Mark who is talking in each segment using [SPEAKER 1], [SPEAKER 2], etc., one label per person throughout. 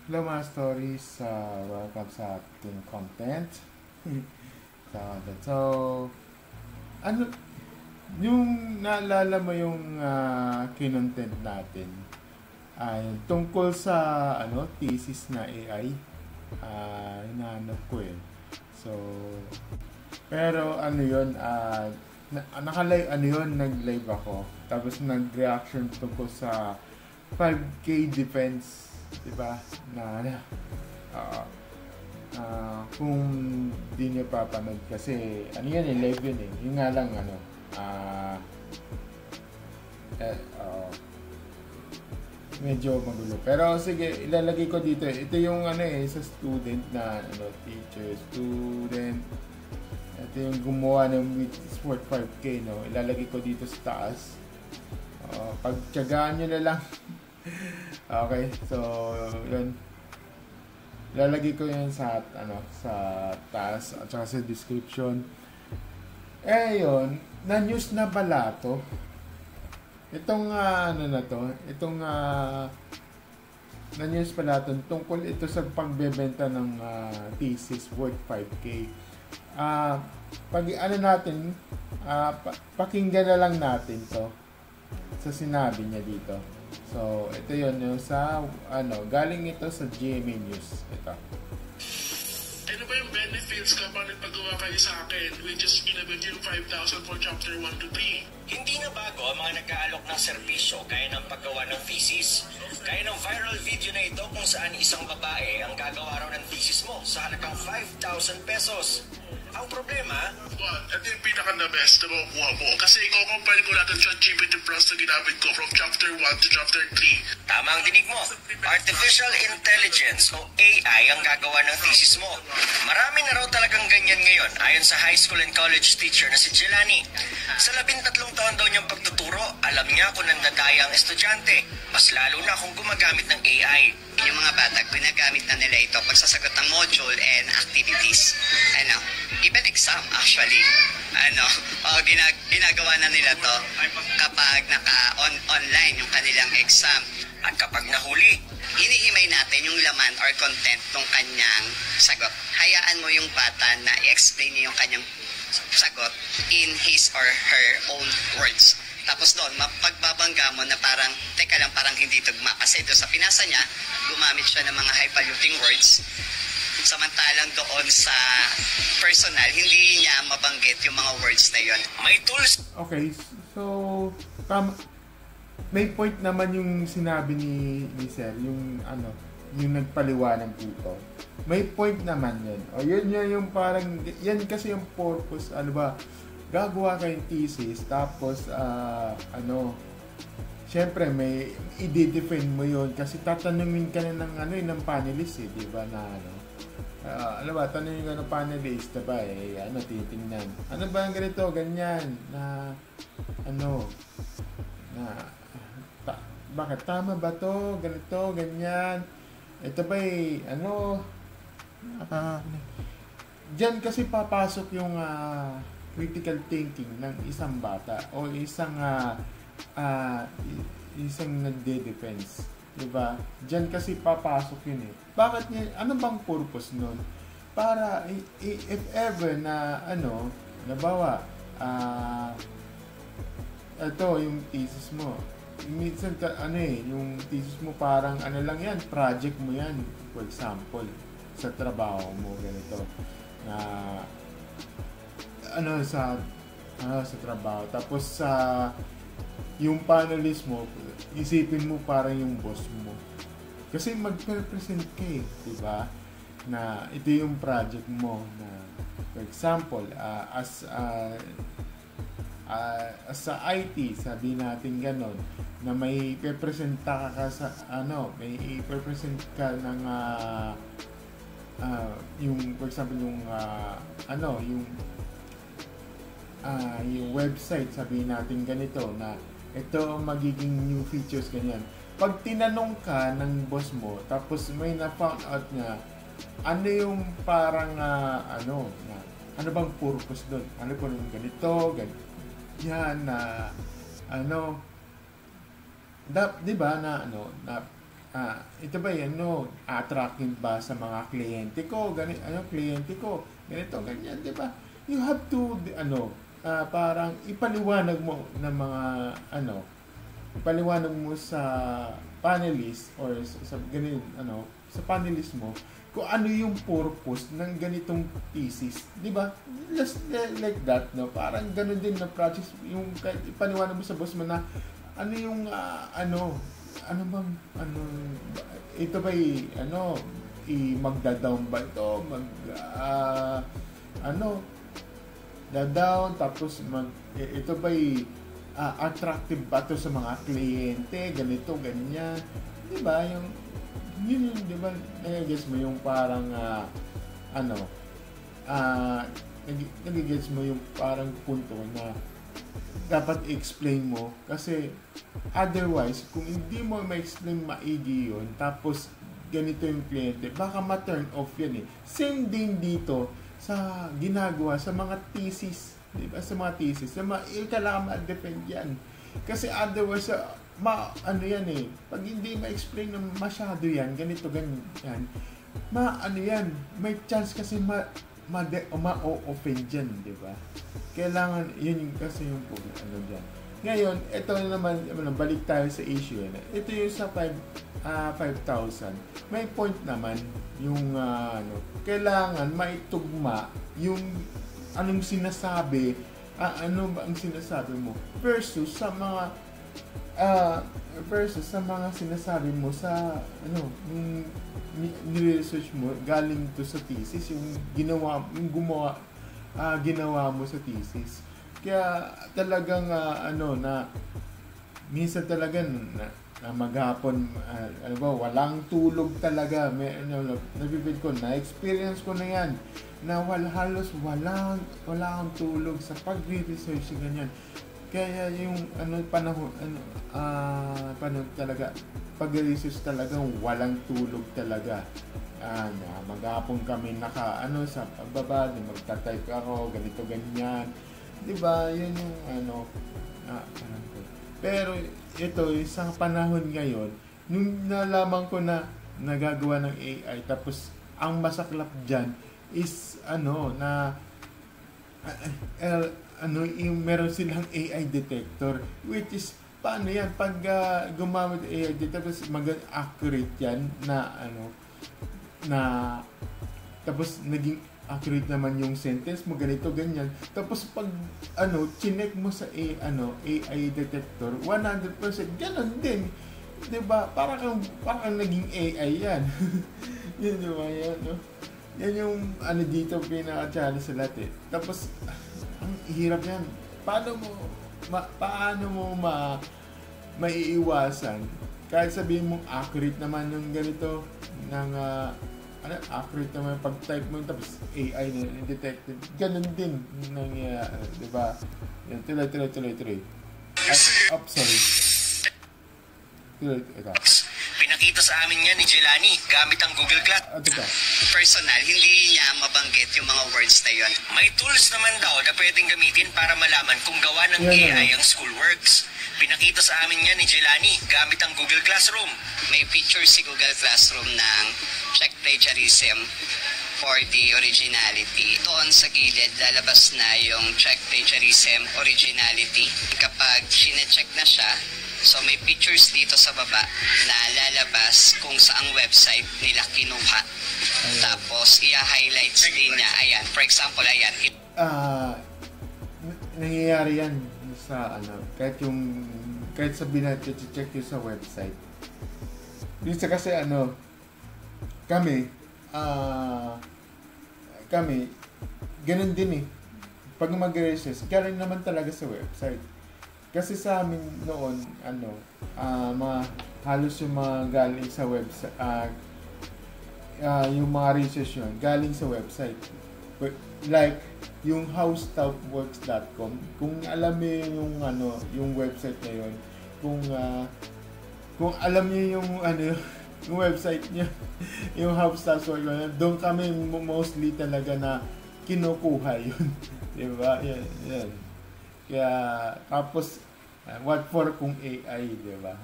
[SPEAKER 1] Hello mga stories, welcome sa ating content. So, ano, yung naalala mo yung kinontent natin ay tungkol sa thesis na AI. Hinahanap ko eh. So, pero naka-live, nag-live ako. Tapos nag-reaction tungkol sa 5K defense, di ba? Uh, kung di niyo papanood kasi yan eh, live yun eh. Yung nga lang uh, eh, uh, medyo magulo. Pero sige, ilalagay ko dito. Ito yung sa student na teacher, student. Ito yung gumawa ng which is worth 5K, no? Ilalagay ko dito sa taas. Pagtiyagaan nyo na lang. Okay, so yun. Ilalagay ko yan sa sa taas at saka sa description. Yun, na-news na pala to. Itong itong na-news pala to tungkol ito sa pagbebenta ng thesis worth 5K. Pag natin, pakinggan na lang natin to sa sinabi niya dito. So, ito yun yung sa, galing ito sa GMA News. Ito.
[SPEAKER 2] Ano ba yung benefits kapag nagpagawa kayo sa akin, which is ginabit yung 5,000 for chapter 1 to 3?
[SPEAKER 3] Hindi na bago ang mga nag-aalok ng serbisyo gaya ng paggawa ng thesis. Gaya ng viral video na ito kung saan isang babae ang gagawa raw ng thesis mo sa halagang 5,000 pesos. Ang problema,
[SPEAKER 2] ito yung pinaka-the best na makukuha mo. Kasi i-compare ko natin sa GPT Plus na ginamit ko from chapter 1 to chapter 3.
[SPEAKER 3] tama ang dinig mo. Artificial Intelligence o AI ang gagawa ng thesis mo. Marami na raw talagang ganyan ngayon ayon sa high school and college teacher na si Jelani. Sa 13 taon daw niyang pagtuturo, alam niya kung nandadaya ang estudyante. Mas lalo na kung gumagamit ng AI.
[SPEAKER 4] Yung mga bata, ginagamit na nila ito pagsasagot ng module and activities. Even exam actually. Ginagawa na nila to kapag naka-online yung kanilang exam.
[SPEAKER 3] At kapag nahuli,
[SPEAKER 4] Hinihimay natin yung laman or content ng kanyang sagot. Hayaan mo yung bata na i-explain niya yung kanyang sagot in his or her own words. Tapos doon, pagbabangga mo na parang, teka lang, parang hindi tugma. Kasi doon sa pinasa niya, gumamit siya ng mga highfalutin words. Samantalang doon sa personal, hindi niya mabanggit yung mga words na yon.
[SPEAKER 3] may tools.
[SPEAKER 1] Okay, so may point naman yung sinabi ni Sir, yung yung nagpaliwanag dito. May point naman yun. O yun yung parang, yan kasi yung purpose, gagawa kayong thesis, tapos, syempre, may i-defend mo yun, kasi tatanungin ka na ng panelist, di ba, tanungin ka ng panelist, diba, titingnan. Ano ba ang ganito, ganyan, bakit tama ba to, ganito, ganyan, ito ba diyan kasi papasok yung critical thinking ng isang bata o isang nagde-defense, diba? Diyan kasi papasok yun eh. Bakit niya, ano bang purpose nun? Para if ever na nabawa ito yung thesis mo, minsan yung thesis mo parang lang yan, project mo yan, for example, sa trabaho mo, ganito, na sa trabaho, tapos yung panelist mo, isipin mo parang yung boss mo, kasi mag-represent ka eh, diba, na ito yung project mo, na for example, sa IT, sabi natin ganon, na may ipepresenta ka sa may ipepresent ka ng yung for example yung website, sabi natin ganito, na ito magiging new features, ganyan. Pag tinanong ka ng boss mo, tapos may na-found out nga, yung parang ano bang purpose doon? Ano po yung ganito, yan na di ba na ito ba yan, attractive ba sa mga kliyente ko, kliyente ko, ganito, ganyan, di ba? You have to, parang ipaliwanag mo ng mga, ipaliwanag mo sa panelist or sa ganun, sa panelist mo, kung ano yung purpose ng ganitong thesis, di ba? Just like that, no? Parang ganun din na project, yung ipaliwanag mo sa boss mo na, ano yung, ito ba magda-down ba ito? Da-down, tapos ito ba attractive ba ito sa mga kliyente, ganito, ganyan. Di ba? Yun, di ba? Nagigets mo yung parang, nagigets mo yung parang punto na dapat i-explain mo kasi otherwise kung hindi mo ma-explain maigi yun tapos ganito yung kliyente baka ma-turn off yan same din dito sa ginagawa sa mga thesis, di ba? Sa mga thesis kailangan ma-defend yan kasi otherwise pag hindi ma-explain na masyado yan ganito ganyan may chance kasi ma-offend dyan, di ba? Kailangan, yun kasi yung dyan. Ngayon, ito naman, balik tayo sa issue. Ito yung sa 5,000. May point naman yung, kailangan maitugma yung anong sinasabi, ano ba ang sinasabi mo versus sa mga sinasabi mo sa, yung ni-research mo galing to sa thesis yung ginawa mo sa thesis kaya talagang minsan talaga na maghapon walang tulog talaga nabibig ko na experience ko na yan na halos walang tulog sa pagre-research ganyan kaya yung panahon talaga pag-research talagang walang tulog talaga. Maghapon kami sa pagbaba, magta-type ako, ganito, ganyan. Diba? Yun yung Pero ito, isang panahon ngayon, nung nalaman ko na nagagawa ng AI, tapos ang masaklap dyan is meron silang AI detector, which is paano yan pag gumamit AI detector tapos mag-accurate yan na tapos naging accurate naman yung sentence mo ganito ganyan tapos pag chinek mo sa AI detector 100% ganun din, 'di ba? Parang naging AI yan. Yun, 'di ba? Yan yung dito pinaka-challenge sa lahat tapos ang hirap yan. Paano mo maiiwasan kahit sabihin mong accurate naman yung ganito ng accurate naman pag-type mo tapos AI na detected ganun din nangyayari, di ba? Yan, tuloy sorry
[SPEAKER 3] Pinakita sa amin yan ni Jelani gamit ang Google Class.
[SPEAKER 4] Personal, hindi niya mabanggit yung mga words na yun.
[SPEAKER 3] May tools naman daw na pwedeng gamitin para malaman kung gawa ng AI ang schoolworks. Pinakita sa amin yan ni Jelani gamit ang Google Classroom.
[SPEAKER 4] May feature si Google Classroom ng check plagiarism for the originality. Doon sa gilid, lalabas na yung check plagiarism originality. Kapag sinecheck na siya, so may pictures dito sa baba na lalabas kung saang website nila kinuha. Tapos i-highlights din niya. Ayan, for example, ayan.
[SPEAKER 1] Nangyayari yan sa kahit sabihin natin check yun sa website. Dito kasi kami ganun din pag mag-research galing naman talaga sa website kasi sa amin noon halos yung mga galing sa website yung mga research yun galing sa website like yung howstuffworks.com kung alam niyo yung website na yun kung alam niyo yung yung website niya, yung howstuffworks, doon kami mostly talaga na kinukuha yun. Diba? Yan. Kaya, tapos, what for kung AI, diba?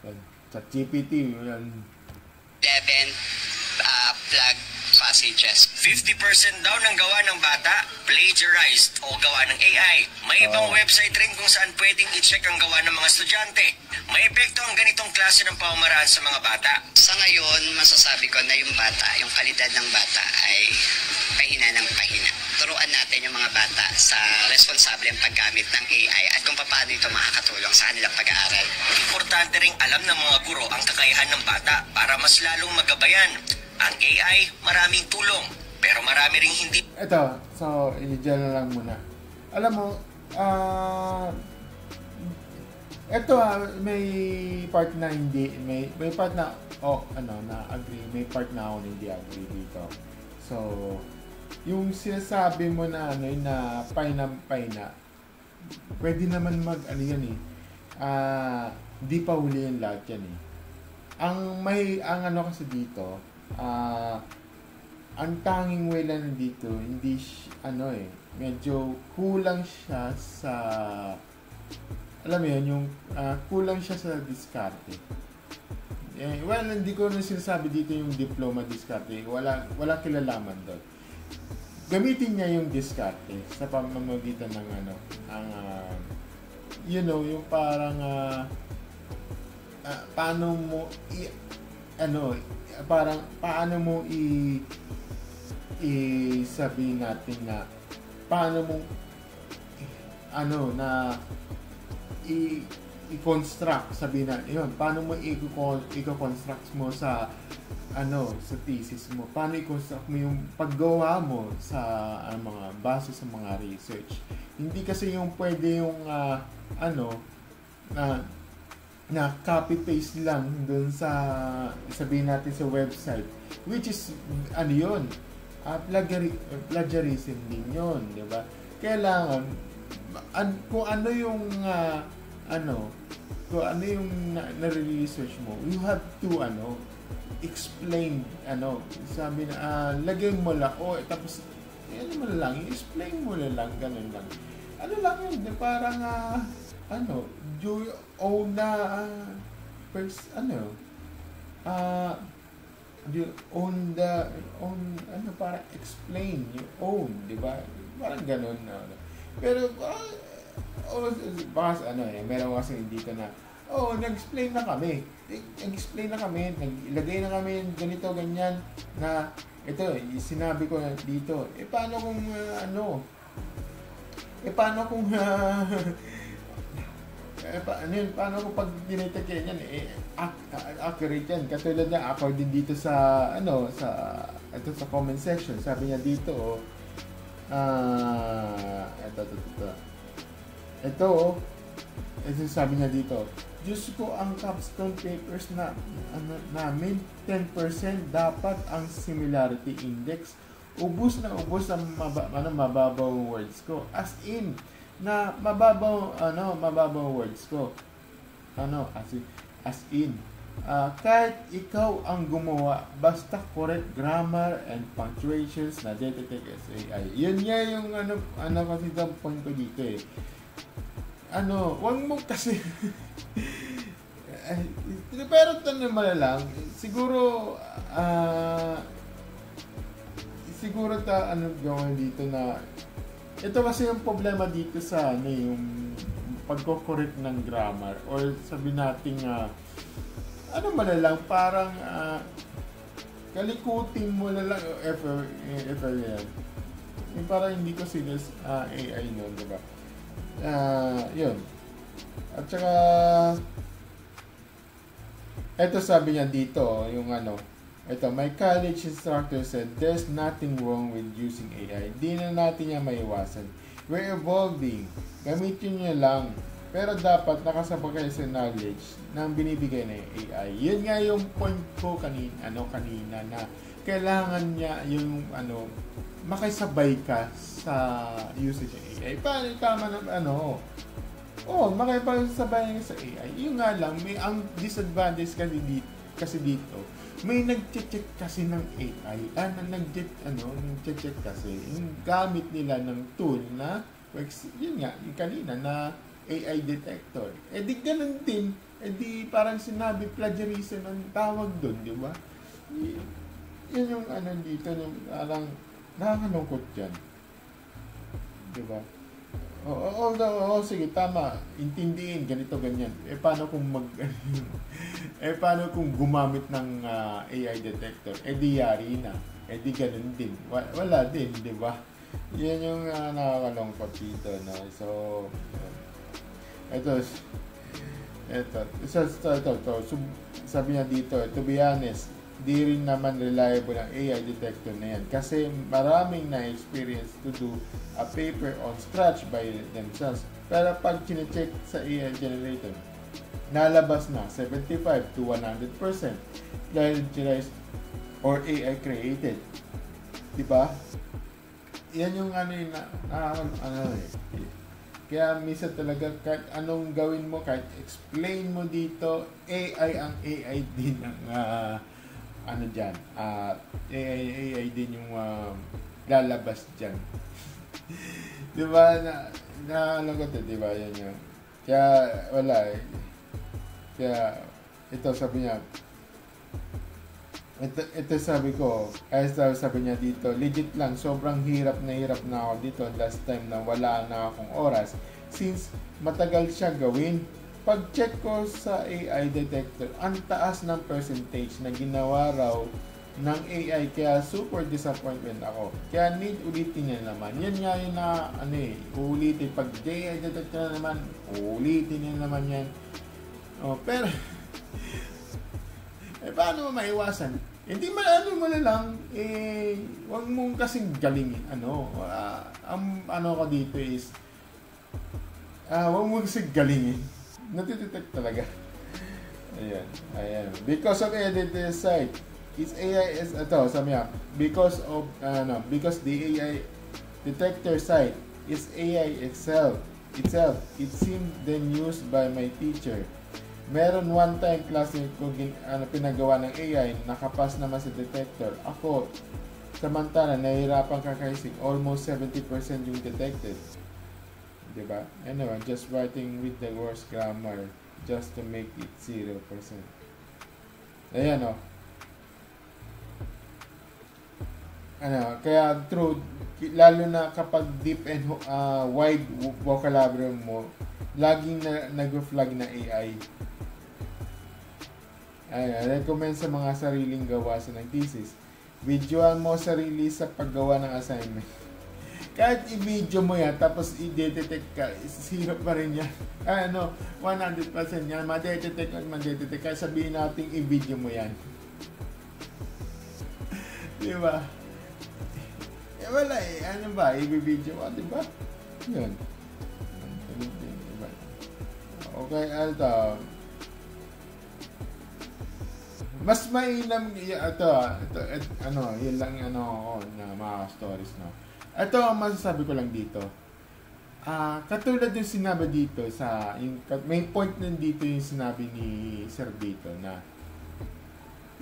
[SPEAKER 1] Yan. ChatGPT, yan.
[SPEAKER 4] 11 plug passages.
[SPEAKER 3] 50% daw ng gawa ng bata, plagiarized o gawa ng AI. May ibang website rin kung saan pwedeng i-check ang gawa ng mga estudyante. May epekto ang ganitong klase ng pamamaraan sa mga bata.
[SPEAKER 4] Sa ngayon, masasabi ko na yung bata, yung kalidad ng bata ay pahina ng pahina. Turuan natin yung mga bata sa responsableng paggamit ng AI at kung paano ito makakatulong sa kanilang pag-aaral.
[SPEAKER 3] Importante ring alam ng mga guro ang kakayahan ng bata para mas lalong magabayan. Ang AI, maraming tulong, pero marami ring hindi.
[SPEAKER 1] Ito, so, i-dyan na lang muna. Alam mo, ito may part na hindi, may part na, na agree, may part na ako na hindi agree dito. So, yung sinasabi mo na, na paina, pwede naman yan di pa huli yung lahat yan ang kasi dito, ang tanging way lang dito, hindi medyo kulang siya sa, alam mo yun, yung kulang siya sa diskarte. Well, hindi ko na sinasabi dito yung diploma diskarte, wala kilalaman doon. Gamitin niya yung diskarte sa pamamagitan ng yung parang paano mo sabihin natin na paano mo i-construct, sabihin natin yun, paano mo i-construct mo sa sa thesis mo, paano i-construct mo yung paggawa mo sa mga base sa mga research. Hindi kasi yung pwede yung na copy-paste lang dun sa, sabihin natin sa website, which is plagiarism din yun, di ba? Kailangan kung ano yung na-research mo, you have to explain, sabi na lagay mo lang, tapos mo lang, i-explain mo lang, ganun lang. Lang yun, parang do you own do you own para explain, you own, di ba? Parang ganun pero baka meron kasi dito na nag-explain na kami, naglagay na kami ganito, ganyan, na ito, sinabi ko na dito, paano kung paano kung pag dinetect yan, accurate yan, katulad na ako din dito sa sa comment section, sabi niya dito ito sabi niya dito, Diyos ko, ang capstone papers na namin 10% dapat ang similarity index, ubus ang mababaw words ko, as in na mababaw words ko, as in kahit ikaw ang gumawa, basta correct grammar and punctuations na detect as AI. Yun nga yung kasi ang point ko dito wag mo kasi pero ito naman lang siguro gawin dito na ito kasi yung problema dito sa yung pagko-correct ng grammar, or sabi natin malalang parang kalikutin mo na lang ever yan. Yung parang hindi ko serious AI noon, diba? Yun. At saka ito sabi niya dito, yung ito, my college instructor said there's nothing wrong with using AI. Di na natin yan maiwasan. We're evolving. Gamitin nyo lang. Pero dapat nakasabay kayo sa knowledge na binibigay na yung AI. Yun nga yung point ko kanina na kailangan niya yung makisabay ka sa usage ng AI. Paano tama na makipag-sabay sa AI. Yung nga lang, may ang disadvantage kasi dito, may nag-check kasi ng AI. Nag-check kasi yung gamit nila ng tool na yun nga, yung kanina na AI detector. Di ganun din di parang sinabi plagiarism ang tawag doon, di ba? Yun yung ano dito, yung parang nakakalungkot yan. Di ba? Sige, tama. Intindihin, ganito, ganyan. Paano kung paano kung gumamit ng AI detector? Di yari na. Di ganun din. Wala din, di ba? Yan yung nakakalungkot dito, no? So, ito, sabi niya dito, to be honest, di rin naman reliable ang AI detector na yan kasi maraming na-experience to do a paper on scratch by themselves. Pero pag chinecheck sa AI generator, nalabas na 75 to 100% dahil or AI created. Diba? Yan yung kaya minsan talaga kahit anong gawin mo, kahit explain mo dito, AI ang AI din ang dyan. AI din yung lalabas dyan. Diba? Alam ko ito, diba? Yan yun. Kaya wala eh. Kaya ito sabi niya, ito sabi ko, sabi niya dito, legit lang, sobrang hirap na ako dito last time na wala na akong oras since matagal siya gawin. Pag-check ko sa AI detector, ang taas ng percentage na ginawa raw ng AI, kaya super disappointment ako. Kaya need ulitin niya naman. Yan nga yun na, uulitin. Pag AI detector na naman, uulitin niya naman yan. Pero, paano mo maiwasan? Hindi mo na lang, wag mong kasing galingin. Ang ko dito is, wag mong kasing galingin. Natidetect talaga. Ayan. Because of editor site, its AI is, sabi niya, because the AI detector site is AI itself, it seemed then used by my teacher. Meron one time klase ko pinagawa ng AI, nakapas naman sa detector. Ako, samantala, nahihirapan kakaisip, almost 70% yung detected. Diba? Anyway, just writing with the worst grammar just to make it 0%. Ayan, kaya true, lalo na kapag deep and wide vocabulary mo, laging nag-flag na AI. Recommend sa mga sariling gawa sa ng thesis. Videoan mo sarili sa paggawa ng assignment. Kahit i-video mo yan, tapos i-detect ka, 0 pa rin yan. 100% yan. Madetect. Kaya sabihin natin i-video mo yan. Diba? Wala eh. Ano ba? I-video mo, diba? Yun. Okay, mas mainam yun lang na mga stories, no. Ito ang masasabi ko lang dito. Katulad yung sinabi dito may point nandito yung sinabi ni Sir dito na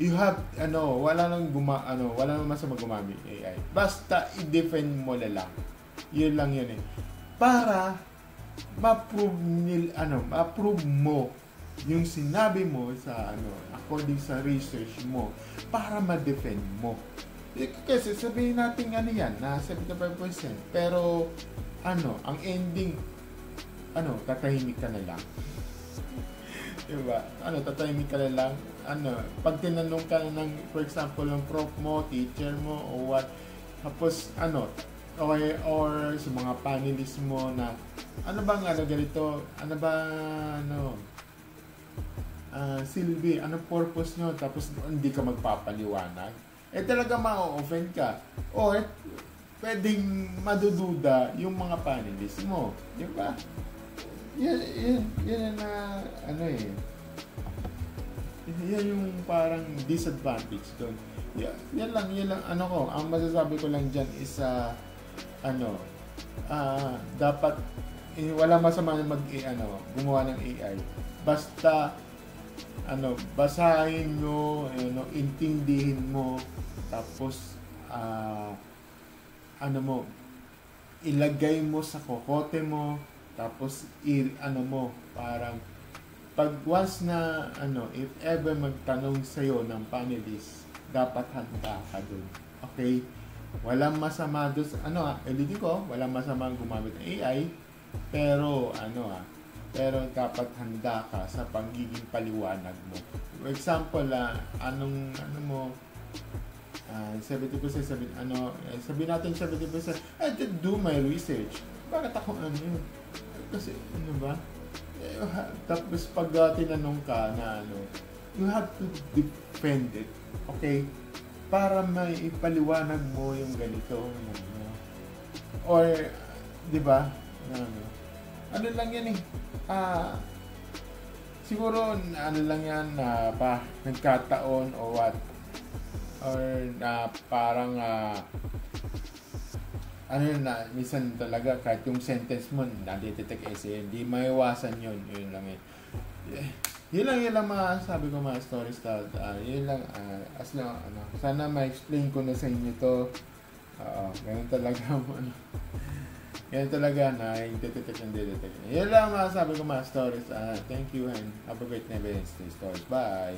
[SPEAKER 1] you have wala nang masama gumamit AI. Basta i-defend mo lang. Yun lang yun eh. Para ma-prove mo yung sinabi mo sa according sa research mo para ma-defend mo. Kasi sabihin natin yan na 75%, pero ang ending tatahimik ka na lang. Diba? Tatahimik ka na lang. Pag tinanong ka na ng, for example, ng prof mo, teacher mo, o what, tapos okay, or sa mga panelists mo na ganito, Silvi, anong purpose nyo? Tapos hindi ka magpapaliwanag. Talaga ma-offend ka. O pwedeng madududa yung mga panelists mo. Di ba? Yan na, yan yung parang disadvantage doon. Yan lang, ang masasabi ko lang dyan is, dapat, wala masama na gumawa ng AI. Basta, basahin mo, intindihin mo, tapos, ilagay mo sa kokote mo, tapos, parang, pag once na, if ever magtanong sa'yo ng panelist, dapat handa ka dun. Okay? Walang masama doon sa, ulitin ko, walang masama gumamit ng AI, pero, pero dapat handa ka sa pagiging paliwanag mo. For example, 70%, sabihin natin 70%, I did do my research. Bakit ako yun? Kasi, ba? Tapos pag tinanong ka na you have to defend it. Okay? Para may ipaliwanag mo yung ganito. Or, di ba? Ano lang yan eh. Siguro, lang yan nagkataon o what. Or parang minsan talaga kahit yung sentence mo nadidetect essay, hindi maiwasan yun lang eh. Yun lang masabi ko mga stories yun lang sana ma-explain ko na sa inyo to. Ganun talaga ganun talaga na yung detect and detect. Yun lang masabi ko mga stories. Thank you and have a great night. Stories. Bye.